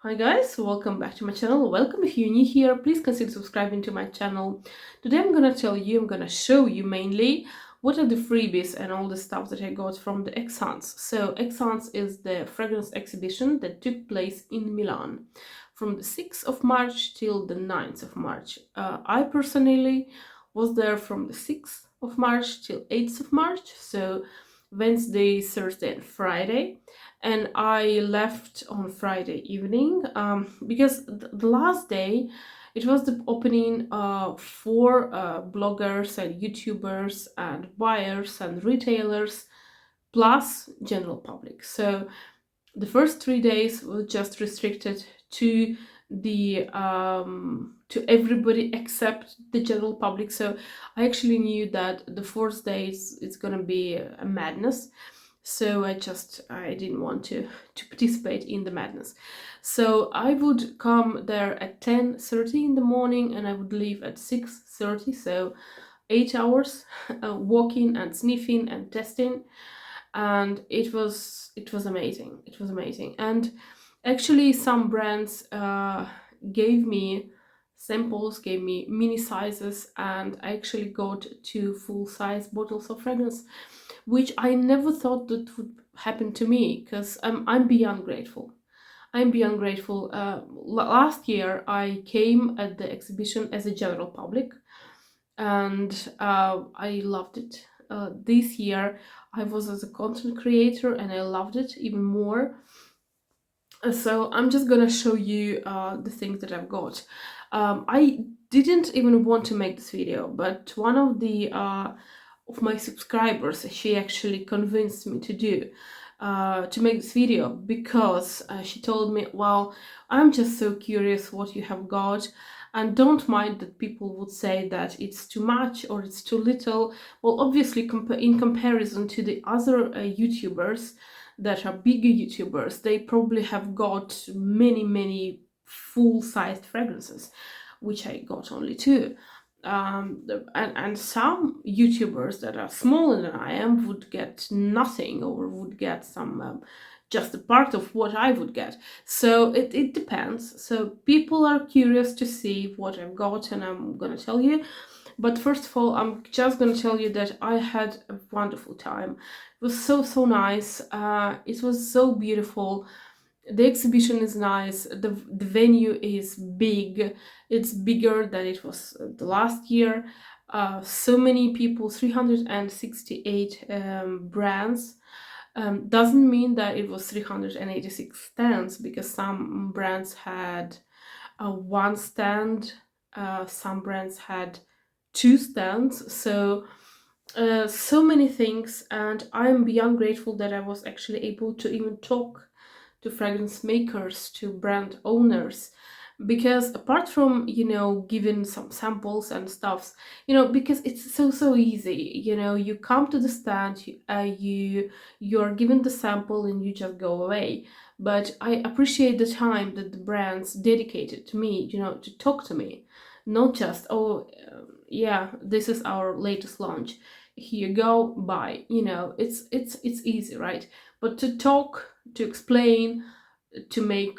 Hi guys, welcome back to my channel. Welcome if you're new here, please consider subscribing to my channel. Today I'm gonna show you mainly what are the freebies and all the stuff that I got from the Trance. So Trance is the fragrance exhibition that took place in Milan from the 6th of March till the 9th of March. I personally was there from the 6th of March till 8th of March, so Wednesday, Thursday and Friday, and I left on Friday evening because the last day it was the opening for bloggers and YouTubers and buyers and retailers plus general public. So the first 3 days were just restricted to the to everybody except the general public. So I actually knew that the fourth day it's gonna be a madness, so I didn't want to participate in the madness. So I would come there at 10:30 in the morning and I would leave at 6:30, so 8 hours walking and sniffing and testing, and it was amazing. It was amazing. And actually some brands gave me samples, gave me mini sizes, and I actually got 2 full-size bottles of fragrance, which I never thought that would happen to me, because I'm beyond grateful. I'm beyond grateful. Last year I came at the exhibition as a general public, and I loved it. This year I was as a content creator and I loved it even more. So I'm just gonna show you the things that I've got. I didn't even want to make this video, but one of my subscribers, she actually convinced me to make this video, because she told me, well, I'm just so curious what you have got, and don't mind that people would say that it's too much or it's too little. Well, obviously in comparison to the other YouTubers that are bigger YouTubers, they probably have got many full-sized fragrances, which I got only 2. And some YouTubers that are smaller than I am would get nothing, or would get some just a part of what I would get. So it depends. So people are curious to see what I've got, and I'm gonna tell you. But first of all, I'm just gonna tell you that I had a wonderful time. It was so nice. It was so beautiful. The exhibition is nice. The venue is big. It's bigger than it was the last year. So many people, 368 brands. Doesn't mean that it was 386 stands, because some brands had one stand, some brands had 2 stands. So so many things, and I'm beyond grateful that I was actually able to even talk to fragrance makers, to brand owners, because apart from giving some samples and stuffs, because it's so easy. You come to the stand, you're given the sample and you just go away. But I appreciate the time that the brands dedicated to me, to talk to me, not just, oh, yeah, this is our latest launch, here you go, buy. It's easy, right? But to talk, to explain, to make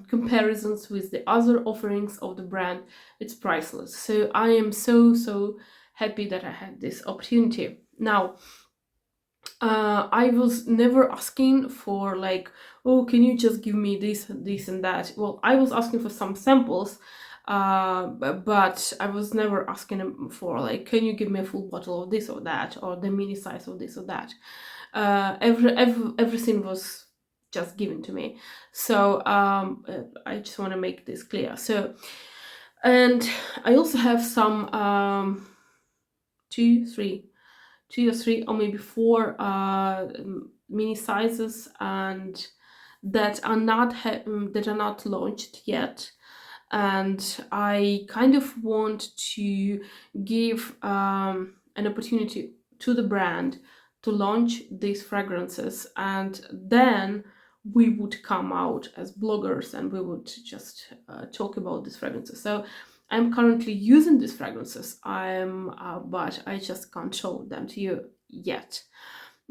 comparisons with the other offerings of the brand, it's priceless. So I am so happy that I had this opportunity. Now, I was never asking for, like, oh, can you just give me this and that. Well, I was asking for some samples, but I was never asking them for, like, can you give me a full bottle of this or that, or the mini size of this or that. Everything was just given to me. So I just want to make this clear. So, and I also have some 2 or 3 or maybe 4 mini sizes, and that are not launched yet. And I kind of want to give an opportunity to the brand to launch these fragrances, and then we would come out as bloggers and we would just talk about these fragrances. So I'm currently using these fragrances, but I just can't show them to you yet,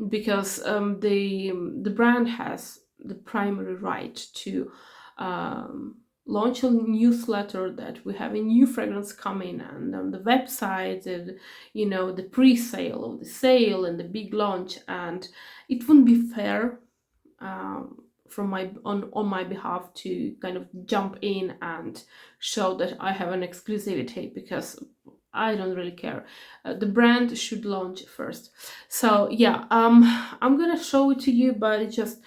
because the brand has the primary right to launch a newsletter that we have a new fragrance coming, and on the website, and you know, the pre-sale of the sale and the big launch, and it wouldn't be fair from my on my behalf to kind of jump in and show that I have an exclusivity, because I don't really care. The brand should launch first. So yeah, I'm gonna show it to you, but it just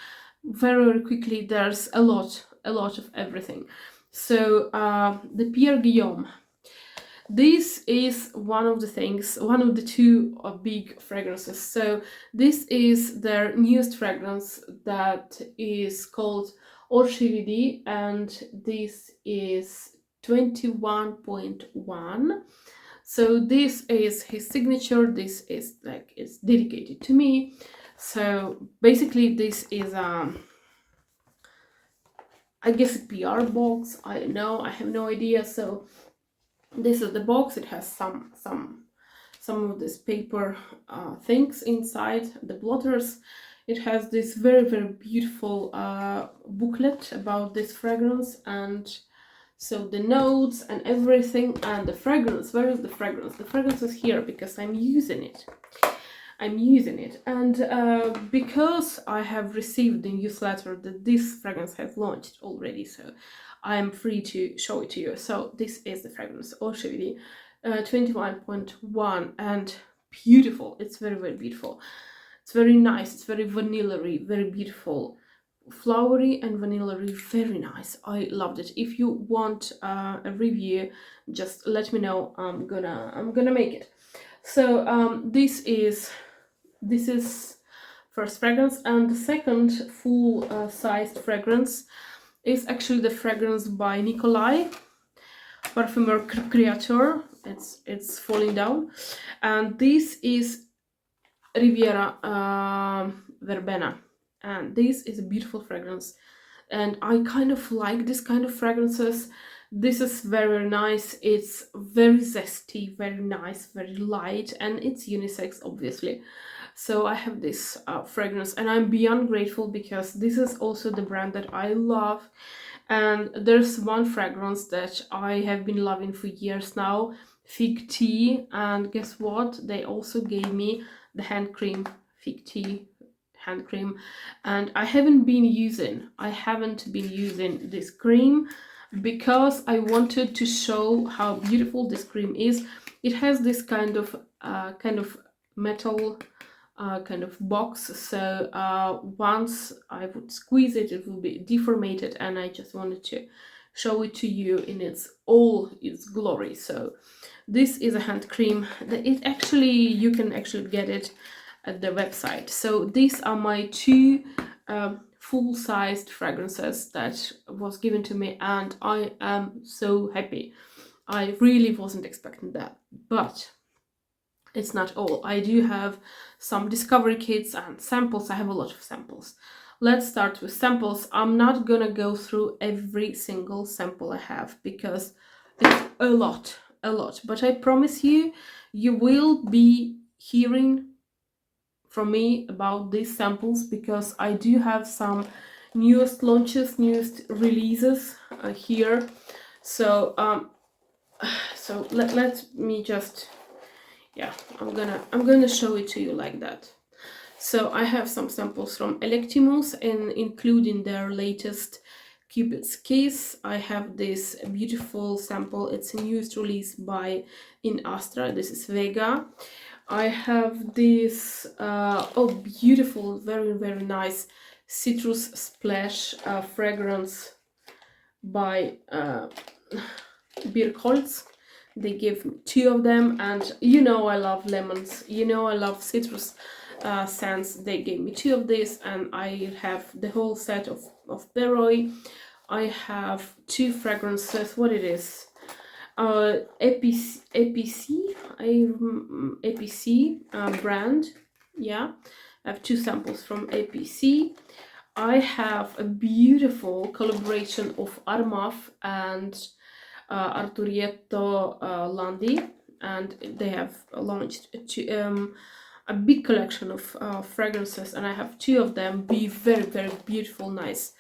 very, very quickly. There's a lot of everything. So the Pierre Guillaume. This is one of the things, one of the two big fragrances. So this is their newest fragrance that is called Orchividi, and this is 21.1. So this is his signature. This is like, it's dedicated to me. So basically this is I guess a PR box. I don't know, I have no idea. So this is the box. It has some of this paper things inside, the blotters. It has this very, very beautiful booklet about this fragrance, and so the notes and everything, and the fragrance. Where is the fragrance? The fragrance is here because I'm using it. And because I have received the newsletter that this fragrance has launched already, so I'm free to show it to you. So this is the fragrance, Orchividi, 21.1, and beautiful. It's very, very beautiful. It's very nice. It's very vanilla-y, very beautiful, flowery and vanilla-y, very nice. I loved it. If you want a review, just let me know. I'm gonna make it. So this is first fragrance, and the second full sized fragrance is actually the fragrance by Nikolai, Parfumeur Creator. It's falling down, and this is Riviera Verbena, and this is a beautiful fragrance, and I kind of like this kind of fragrances. This is very nice. It's very zesty, very nice, very light, and it's unisex, obviously. So I have this fragrance, and I'm beyond grateful, because this is also the brand that I love. And there's one fragrance that I have been loving for years now, Fig Tea, and guess what? They also gave me the hand cream, Fig Tea hand cream, and I haven't been using this cream because I wanted to show how beautiful this cream is. It has this kind of metal kind of box, so once I would squeeze it, it will be deformated, and I just wanted to show it to you in all its glory. So this is a hand cream. You can actually get it at the website. So these are my two full-sized fragrances that was given to me, and I am so happy. I really wasn't expecting that, but it's not all. I do have some discovery kits and samples. I have a lot of samples. Let's start with samples. I'm not gonna go through every single sample I have because it's a lot, but I promise you, you will be hearing from me about these samples, because I do have some newest launches, newest releases here. So let me just, yeah, I'm gonna show it to you like that. So I have some samples from Electimus, and including their latest Cupid's Kiss. I have this beautiful sample. It's a newest release by In Astra. This is Vega. I have this beautiful, very, very nice citrus splash fragrance by Birkholz. They gave me two of them, and you know I love lemons, you know I love citrus scents. They gave me two of this, and I have the whole set of Perroy. I have two fragrances. What it is? APC brand. Yeah, I have two samples from APC. I have a beautiful collaboration of Armaf and Arturietto Landi, and they have launched a big collection of fragrances, and I have two of them. Be very, very beautiful, nice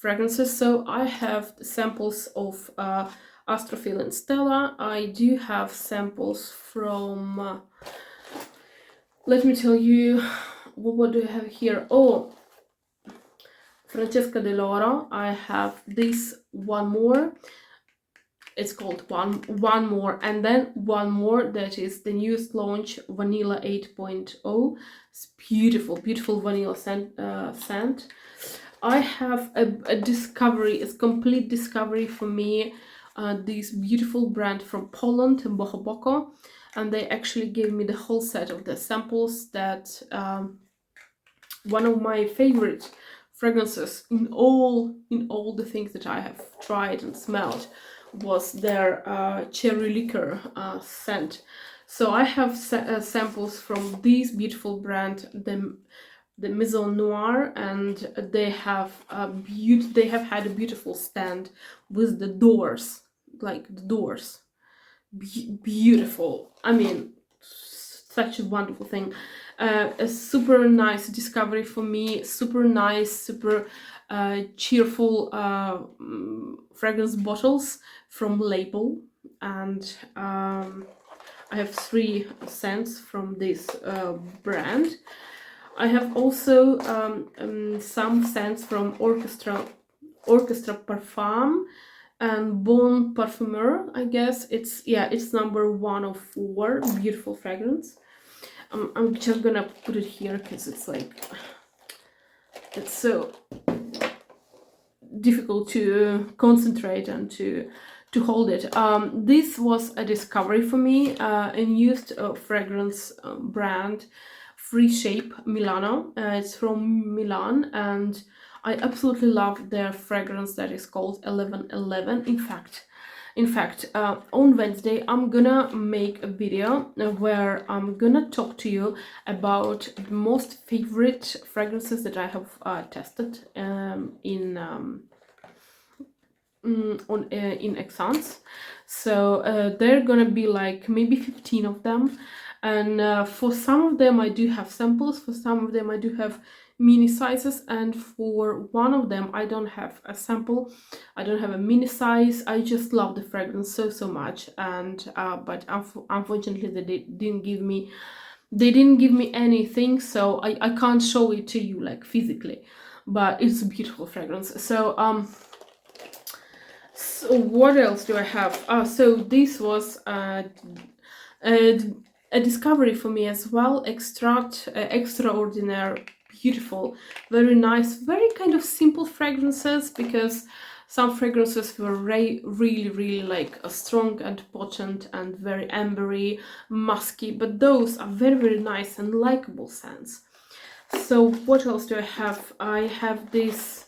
fragrances. So I have samples of Astrophil and Stella. I do have samples from let me tell you, what do I have here? Oh, Francesca De Laura. I have this one more. It's called one more, and then one more that is the newest launch, Vanilla 8.0. It's beautiful, beautiful vanilla scent. I have a discovery, it's complete discovery for me. This beautiful brand from Poland, Boho Boko, and they actually gave me the whole set of the samples. That one of my favorite fragrances in all the things that I have tried and smelled was their cherry liquor scent. So I have samples from this beautiful brand, the Maison Noire, and they have they have had a beautiful stand with the doors, like the doors. Beautiful. I mean, such a wonderful thing. A super nice discovery for me. Super nice, super cheerful fragrance bottles from Label, and I have 3 scents from this brand. I have also some scents from Orchestra Parfum and Bon Parfumeur. I guess it's number 1 of 4. Beautiful fragrance. I'm just gonna put it here because it's like, it's so difficult to concentrate and to hold it. This was a discovery for me, a used fragrance brand, Free Shape Milano. It's from Milan, and I absolutely love their fragrance that is called 1111. In fact, on Wednesday I'm gonna make a video where I'm gonna talk to you about the most favorite fragrances that I have tested in Essence. So they're gonna be like maybe 15 of them, and for some of them I do have samples, for some of them I do have mini sizes, and for one of them I don't have a sample, I don't have a mini size. I just love the fragrance so much, and but unfortunately they didn't give me anything, so I can't show it to you like physically, but it's a beautiful fragrance. So what else do I have? So this was a discovery for me as well. Extraordinary, beautiful, very nice, very kind of simple fragrances, because some fragrances were really like strong and potent and very ambery, musky, but those are very nice and likable scents. So what else do I have? I have this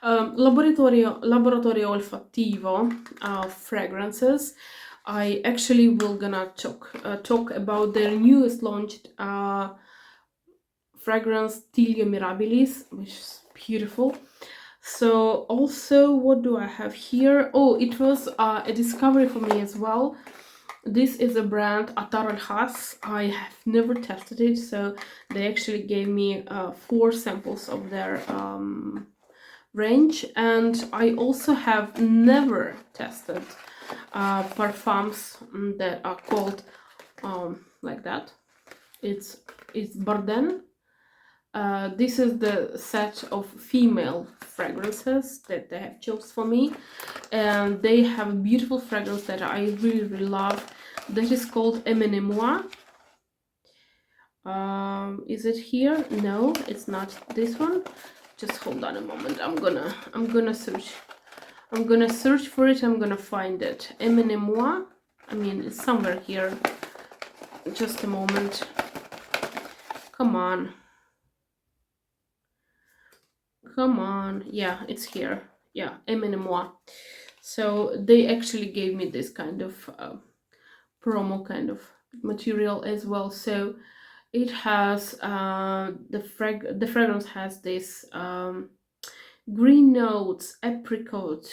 laboratorio olfattivo fragrances. I actually will gonna talk about their newest launched fragrance, Tilia Mirabilis, which is beautiful. So also, what do I have here? Oh, it was a discovery for me as well. This is a brand, Atar Al Khas. I have never tested it, so they actually gave me 4 samples of their range, and I also have never tested parfums that are called like that. It's Barden. This is the set of female fragrances that they have chosen for me, and they have a beautiful fragrance that I really love, that is called Emmenemoi. Is it here? No, it's not this one. Just hold on a moment. I'm gonna search for it. I'm gonna find it. Emmenemoi. I mean, it's somewhere here. Just a moment. Come on. Yeah, it's here. Yeah, Emmenemoi. So they actually gave me this kind of promo kind of material as well. So it has the fragrance has this green notes, apricot.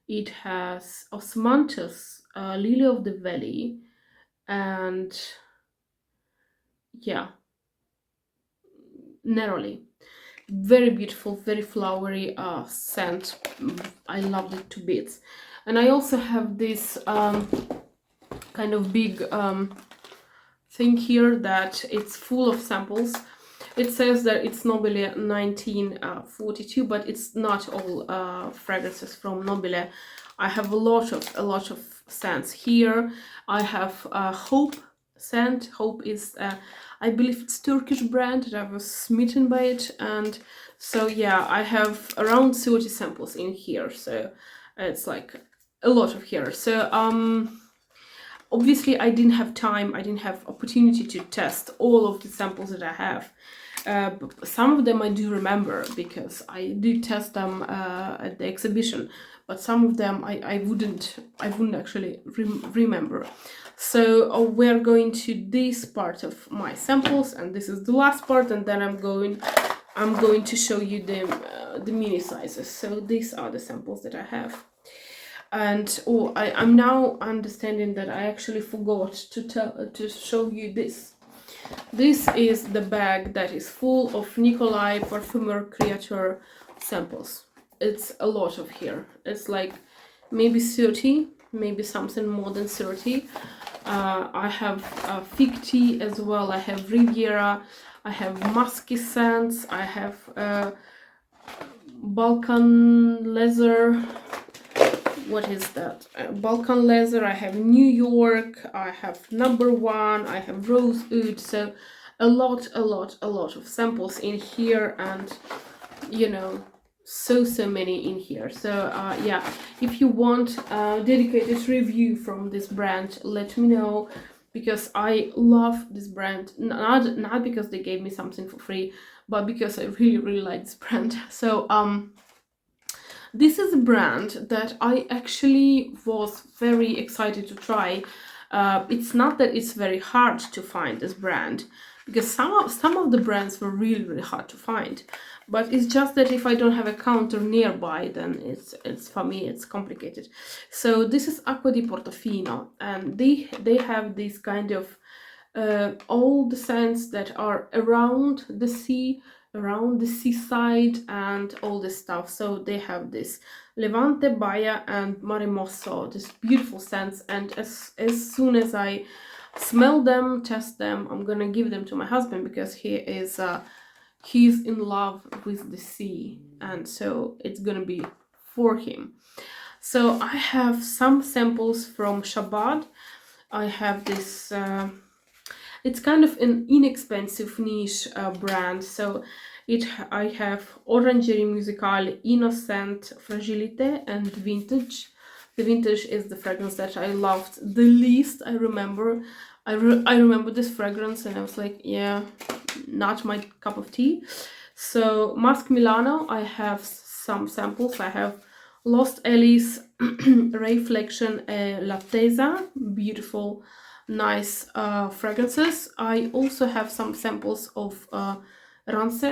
It has osmanthus, lily of the valley, and yeah, neroli. very beautiful, very flowery scent. I loved it to bits. And I also have this kind of big thing here that it's full of samples. It says that it's Nobile 1942, but it's not all fragrances from Nobile. I have a lot of scents here. I have Hope scent. Hope is I believe it's Turkish brand, and I was smitten by it. And so yeah, I have around 30 samples in here, so it's like a lot of here. So obviously I didn't have time, I didn't have opportunity to test all of the samples that I have. But some of them I do remember because I did test them at the exhibition, but some of them I wouldn't actually remember. So we're going to this part of my samples, and this is the last part, and then I'm going to show you the mini sizes. So these are the samples that I have. And I'm now understanding that I actually forgot to show you this. This is the bag that is full of Nikolai Parfumer Creator samples. It's a lot of here. It's like maybe 30, maybe something more than 30. I have Fig Tea as well. I have Riviera. I have Musky scents. I have Balkan Leather. What is that? Balkan Leather. I have New York. I have Number One. I have Rosewood. So a lot of samples in here, and you know, so many in here. So yeah, if you want a dedicated review from this brand, let me know, because I love this brand. Not because they gave me something for free, but because I really like this brand. So this is a brand that I actually was very excited to try. It's not that it's very hard to find this brand, because some of the brands were really hard to find, but it's just that if I don't have a counter nearby, then it's for me it's complicated. So this is Acqua di Portofino, and they have this kind of all the scents that are around the sea, around the seaside, and all this stuff. So they have this Levante, Baia, and Mare Mosso, this beautiful scents. And as soon as I smell them, test them, I'm gonna give them to my husband, because he's in love with the sea, and so it's gonna be for him. So I have some samples from Shabbat. I have this it's kind of an inexpensive niche brand. So I have Orangerie Musicale, Innocent, Fragilité, and Vintage. The Vintage is the fragrance that I loved the least. I remember this fragrance, and I was like, yeah, not my cup of tea. So Musk Milano, I have some samples. I have Lost Alice, Reflection, Lattesa, beautiful, nice fragrances. I also have some samples of Rance.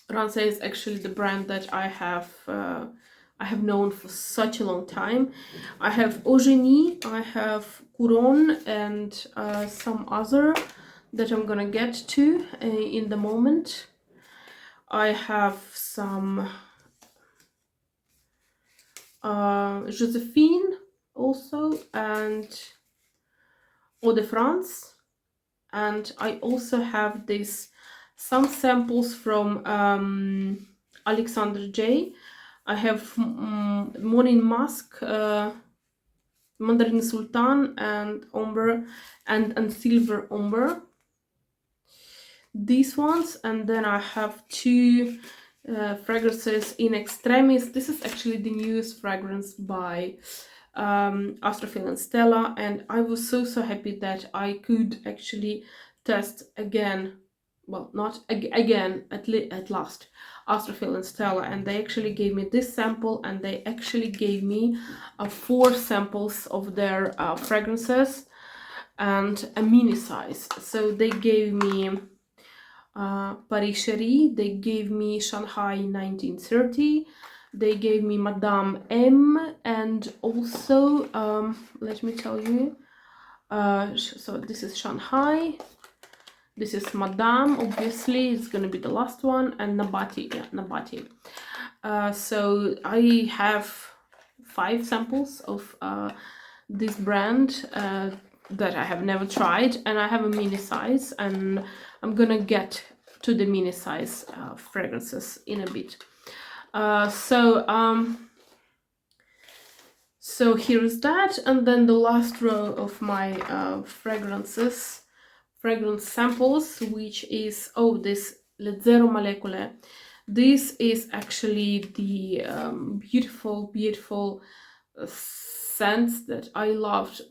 Rance is actually the brand that I have known for such a long time. I have Eugenie, I have Couronne, and some other that I'm gonna get to in the moment. I have some Josephine also, and Eau de France, and I also have some samples from Alexander J. I have Morning Musk, Mandarin Sultan, and Ombre, and Silver Ombre. These ones, and then I have two fragrances in extremis. This is actually the newest fragrance by Astrophil and Stella, and I was so happy that I could actually test again, well, not again, at last, Astrophil and Stella, and they actually gave me this sample, and they actually gave me 4 samples of their fragrances and a mini size. So they gave me Paris Cherie, they gave me Shanghai 1930, they gave me Madame M, and also let me tell you, so this is Shanghai, This is Madame, obviously, it's gonna be the last one, and Nabati, yeah, Nabati. So I have 5 samples of this brand that I have never tried, and I have a mini size, and I'm gonna get to the mini size fragrances in a bit. So here is that, and then the last row of my fragrance samples, which is this Le Zero Molecule. This is actually the beautiful scents that I loved,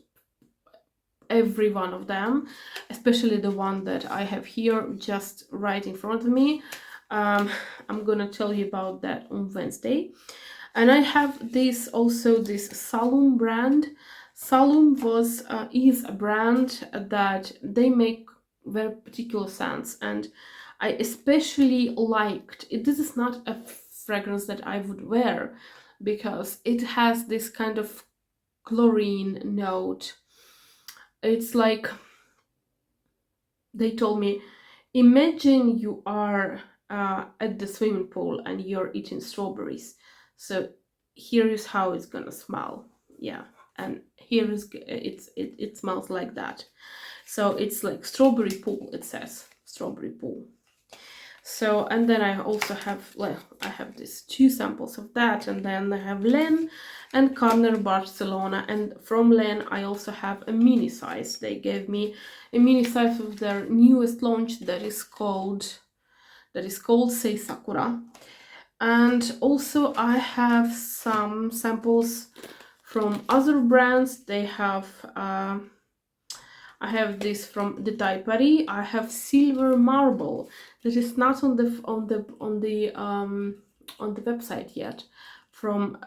every one of them, especially the one that I have here just right in front of me. I'm gonna tell you about that on Wednesday. And I have this Salum brand. Salum is a brand that they make very particular scents, and I especially liked it. This is not a fragrance that I would wear because it has this kind of chlorine note. It's like, they told me, imagine you are at the swimming pool and you're eating strawberries. So here is how it's gonna smell. Yeah, and here is it smells like that. So it's like strawberry pool. It says strawberry pool. So, and then I also have, I have these 2 samples of that, and then I have Len and Carner Barcelona, and from Len I also have a mini size. They gave me a mini size of their newest launch that is called Sei Sakura. And also I have some samples from other brands. They have I have this from the Paris. I have Silver Marble that is not on the website yet, from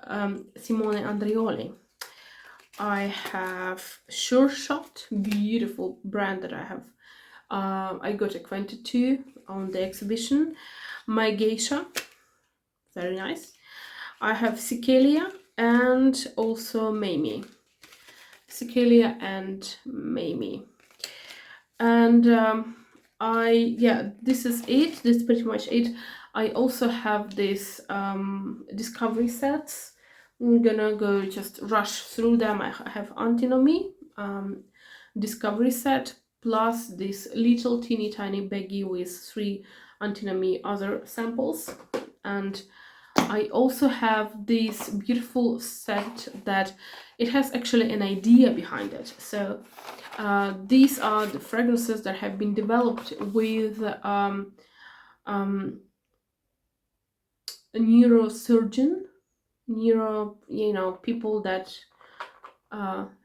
Simone Andreoli. I have Sure Shot, beautiful brand that I have. I got acquainted to on the exhibition. My Geisha, very nice. I have Cicalia and also Mamie. Cicalia and Mamie. And this is it. This is pretty much it. I also have this discovery sets. I'm gonna go just rush through them. I have Antinomy discovery set, plus this little teeny tiny baggie with 3 Antinomy other samples. And I also have this beautiful set that it has actually an idea behind it. So these are the fragrances that have been developed with a neurosurgeon, people that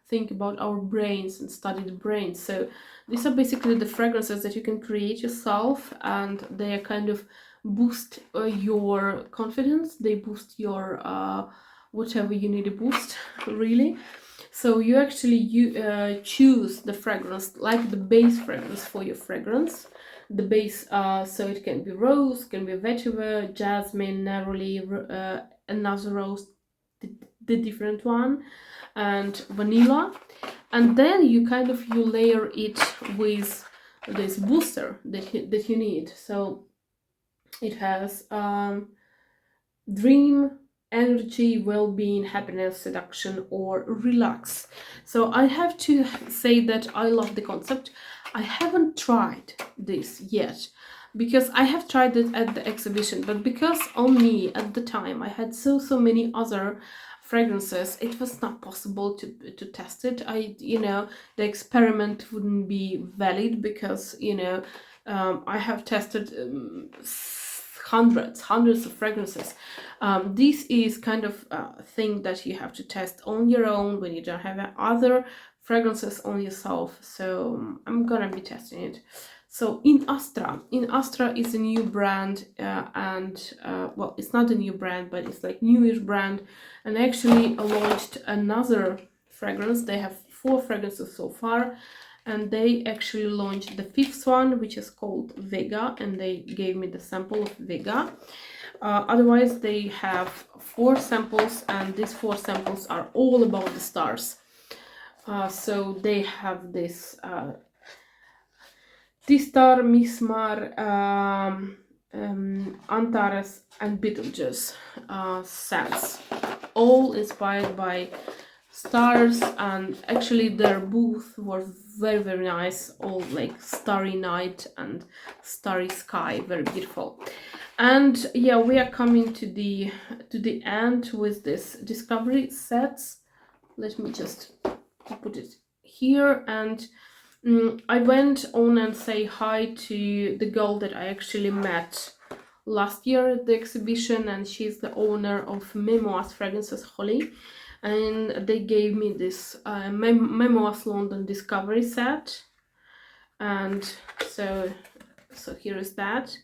think about our brains and study the brain. So these are basically the fragrances that you can create yourself, and they are kind of boost your confidence. They boost your whatever you need to boost, really. So you actually choose the fragrance, like the base fragrance for your fragrance. The base, so it can be rose, can be vetiver, jasmine, neroli, another rose, the different one, and vanilla. And then you layer it with this booster that you need. So it has dream, energy, well-being, happiness, seduction, or relax. So I have to say that I love the concept. I haven't tried this yet because I have tried it at the exhibition, but because on me at the time I had so many other fragrances, it was not possible to test it. The experiment wouldn't be valid because I have tested hundreds of fragrances. This is kind of a thing that you have to test on your own when you don't have other fragrances on yourself. So I'm gonna be testing it. So In Astra is a new brand, well, it's not a new brand, but it's like newish brand, and actually launched another fragrance. They have 4 fragrances so far, and they actually launched the 5th one, which is called Vega, and they gave me the sample of Vega. Otherwise, they have 4 samples, and these 4 samples are all about the stars. So they have this Tistar, Mismar, Antares, and Beetlejuice scents, all inspired by stars, and actually their booth was very very nice, all like starry night and starry sky, very beautiful. And yeah, we are coming to the end with this discovery sets. Let me just put it here. And I went on and say hi to the girl that I actually met last year at the exhibition, and she's the owner of Memoirs Fragrances Holly, and they gave me this Memoirs London Discovery set. And so here is that.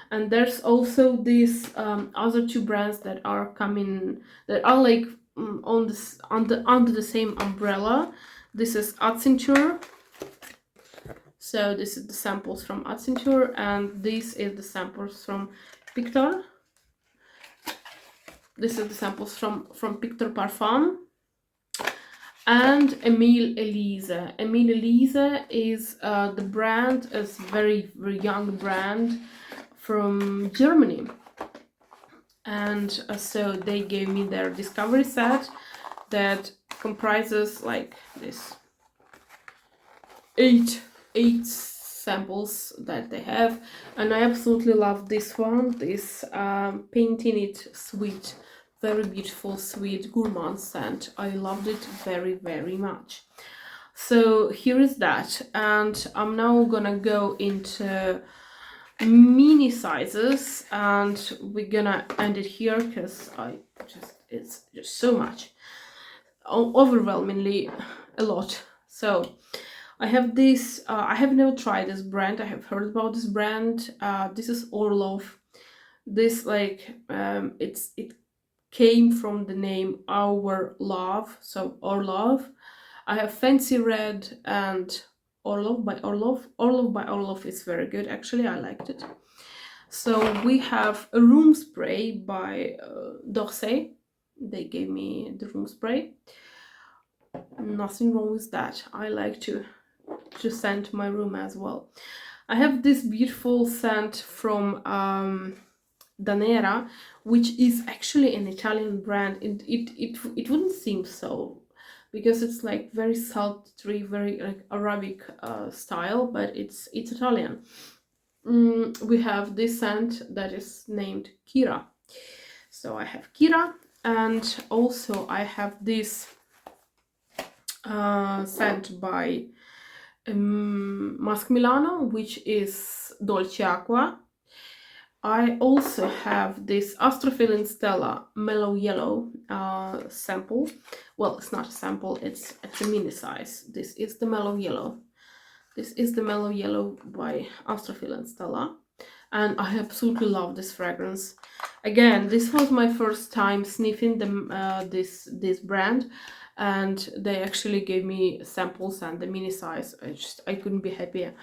And there's also these other two brands that are coming, that are like on this under the same umbrella. This is Accenture. So this is the samples from Accenture, and this is the samples from Pictor. This is the samples from Pictor Parfum. And Emile Elise. Emile Elise is the brand, is very very young brand from Germany. And so they gave me their discovery set that comprises like this eight samples that they have, and I absolutely love this one, this Painting It Sweet, very beautiful sweet gourmand scent. I loved it very very much. So here is that, and I'm now gonna go into mini sizes, and we're gonna end it here because it's just so much, overwhelmingly a lot. So I have this, I have never tried this brand, I have heard about this brand. This is Orlov. This like it came from the name Our Love, so Orlov. I have Fancy Red and Orlov by Orlov. Orlov by Orlov is very good, actually, I liked it. So we have a room spray by d'Orsay. They gave me the room spray. Nothing wrong with that. I like to scent my room as well. I have this beautiful scent from Danera, which is actually an Italian brand. It wouldn't seem so, because it's like very sultry, very like Arabic style, but it's Italian. We have this scent that is named Kira. So I have Kira, and also I have this scent by Musk Milano, which is Dolce Acqua. I also have this Astrophilin Stella Mellow Yellow sample. Well, it's not a sample, it's a mini size. This is the Mellow Yellow. This is the Mellow Yellow by Astrophilin Stella. And I absolutely love this fragrance. Again, this was my first time sniffing this brand, and they actually gave me samples and the mini size. I couldn't be happier.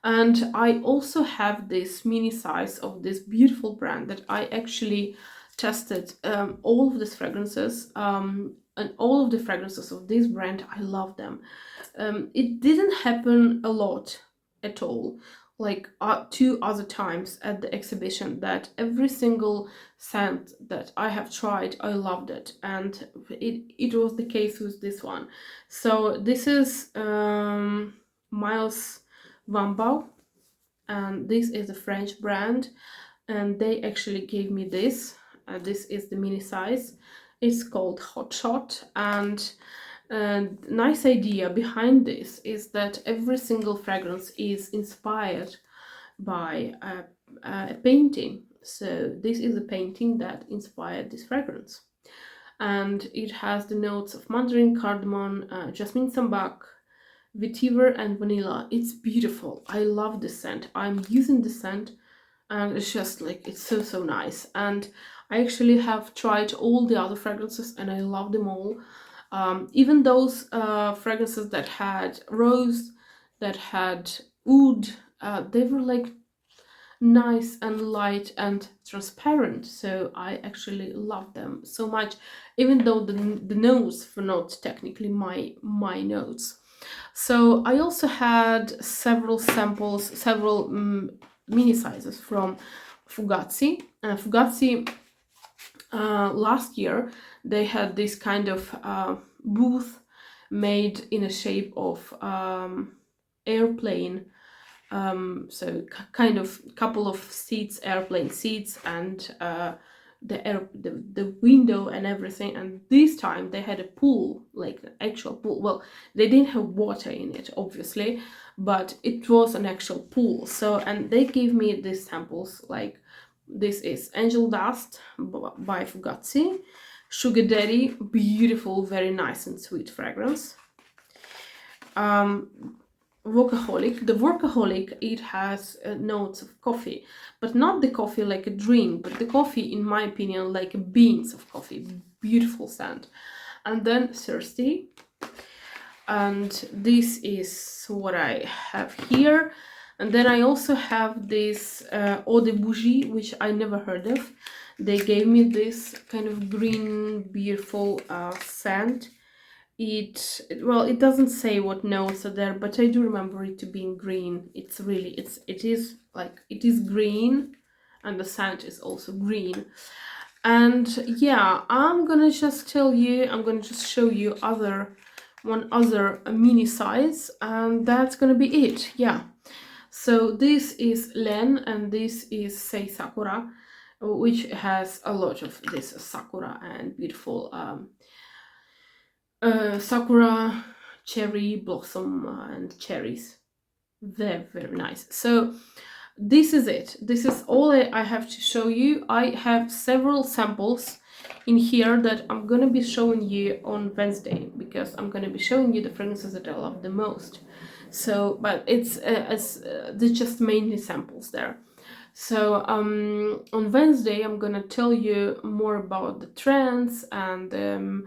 And I also have this mini size of this beautiful brand that I actually tested all of these fragrances, and all of the fragrances of this brand, I love them. It didn't happen a lot at all, like 2 other times at the exhibition, that every single scent that I have tried, I loved it, and it was the case with this one. So this is Miles Van Bau, and this is a French brand, and they actually gave me this. This is the mini size. It's called Hot Shot, and nice idea behind this is that every single fragrance is inspired by a painting. So this is a painting that inspired this fragrance, and it has the notes of mandarin, cardamom, jasmine sambac, vetiver, and vanilla. It's beautiful. I love this scent. I'm using this scent, and it's just like, it's so nice. And I actually have tried all the other fragrances, and I love them all. Even those fragrances that had rose, that had oud, they were like nice and light and transparent, so I actually love them so much, even though the notes were not technically my notes. So I also had several samples, several mini sizes from Fugazi. Fugazi, last year they had this kind of booth made in a shape of airplane, so kind of couple of seats, airplane seats, and the window and everything. And this time they had a pool, like an actual pool. Well, they didn't have water in it, obviously, but it was an actual pool. So, and they gave me these samples, like this is Angel Dust by Fugazi, Sugar Daddy, beautiful, very nice and sweet fragrance. Workaholic. The Workaholic, it has notes of coffee, but not the coffee like a drink, but the coffee, in my opinion, like beans of coffee. Beautiful scent. And then Thirsty. And this is what I have here. And then I also have this Eau de Bougie, which I never heard of. They gave me this kind of green, beautiful scent. It doesn't say what notes are there, but I do remember it to be in green. It is green, and the scent is also green. And yeah, I'm gonna just show you one other mini size, and that's gonna be it. Yeah, so this is Len, and this is Sei Sakura, which has a lot of this sakura and beautiful sakura, cherry blossom, and cherries. Very, very nice. So this is it. This is all I have to show you. I have several samples in here that I'm gonna be showing you on Wednesday, because I'm gonna be showing you the fragrances that I love the most. So, but they're just mainly samples there. So on Wednesday I'm gonna tell you more about the trends and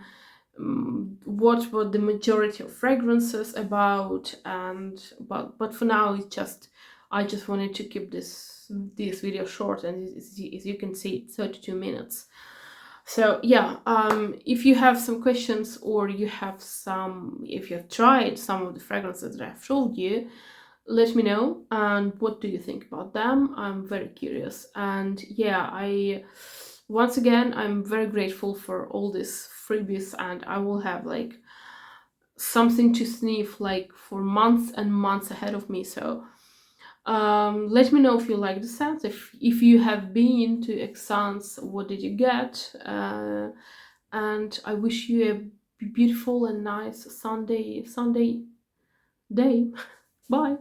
what were the majority of fragrances about. And but for now, I just wanted to keep this video short, and as you can see, it's 32 minutes. So yeah, if you have some questions, or if you have tried some of the fragrances that I've showed you, let me know. And what do you think about them? I'm very curious. And yeah, once again, I'm very grateful for all these freebies, and I will have like something to sniff like for months and months ahead of me. So let me know if you like the scents. If you have been to Exans, what did you get? And I wish you a beautiful and nice Sunday day. Bye.